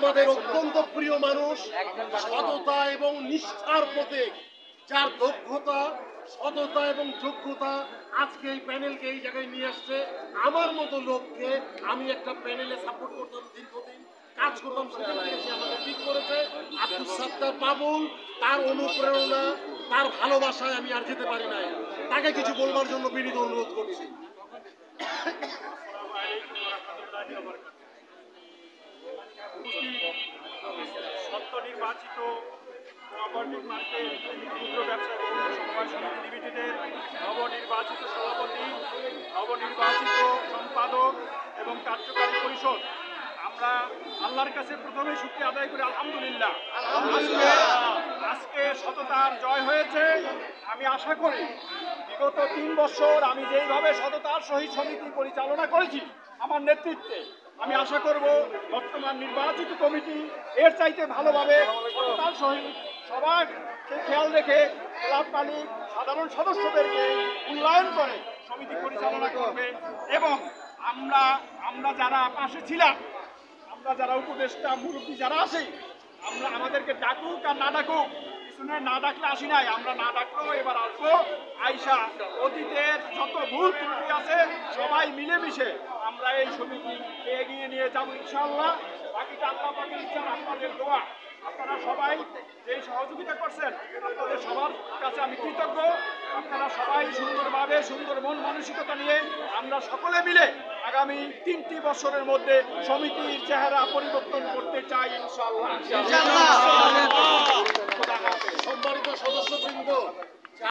আমাদের অত্যন্ত প্রিয় মানুষ, সততা এবং নিষ্ঠার প্রতীক, যার দক্ষতা, সততা এবং যোগ্যতা আজকে এই প্যানেলকে এই জায়গায় নিয়ে আসছে। আমার মতো লোককে আমি একটা প্যানেলে সাপোর্ট করতাম, দীর্ঘদিন কাজ করতাম, সেখান থেকে সে আমাকে ঠিক করেছে। আব্দুল সাত্তার বাবুল, তার অনুপ্রেরণা, তার ভালোবাসায় আমি আর যেতে পারি নাই। তাকে কিছু বলবার জন্য বিনীত অনুরোধ করছি। সত্য নির্বাচিত কোঅপারেটিভ মার্কেট ক্ষুদ্র ব্যবসা সমবায় সমিতি লিমিটেডের নবনির্বাচিত সভাপতি, নবনির্বাচিত সম্পাদক এবং কার্যকারী পরিষদ, আমরা আল্লাহর কাছে প্রথমে শুকরিয়া আদায় করি। আলহামদুলিল্লাহ, আজকে সততার জয় হয়েছে। আমি আশা করি বিগত 3 বছর আমি যেইভাবে সততার সহিত সমিতি পরিচালনা করেছি আমার নেতৃত্বে, আমি আশা করব বর্তমান নির্বাচিত কমিটি এর চাইতে ভালোভাবে সততার সহিত সবাইকে খেয়াল রেখে ক্লাব মালিক সাধারণ সদস্যদেরকে মূল্যায়ন করে সমিতি পরিচালনা করবে। এবং আমরা যারা পাশে ছিলাম, আমরা যারা উপদেষ্টা মুরব্বী যারা আছি, আমরা আমাদেরকে ডাকুক আর না ডাকুক, পিছনে না ডাকলে আসি নাই, আমরা না ডাকলেও এবার আসবো। আইসা অতীতের যত ভুল ত্রুটি আছে সবাই মিলেমিশে আমরা এই সমিতি এগিয়ে নিয়ে যাবো ইনশাআল্লাহ। বাকিটা আল্লাহ পাকের ইচ্ছা, আপনাদের দোয়া। আপনারা সবাই যেই সহযোগিতা করছেন আপনাদের সবার কাছে আমি কৃতজ্ঞ। আপনারা সবাই সুন্দরভাবে সুন্দর মন মানসিকতা নিয়ে আমরা সকলে মিলে আগামী 3টি বছরের মধ্যে সমিতির চেহারা পরিবর্তন করতে চাই ইনশাআল্লাহ। সম্মানিত সদস্যবৃন্দ,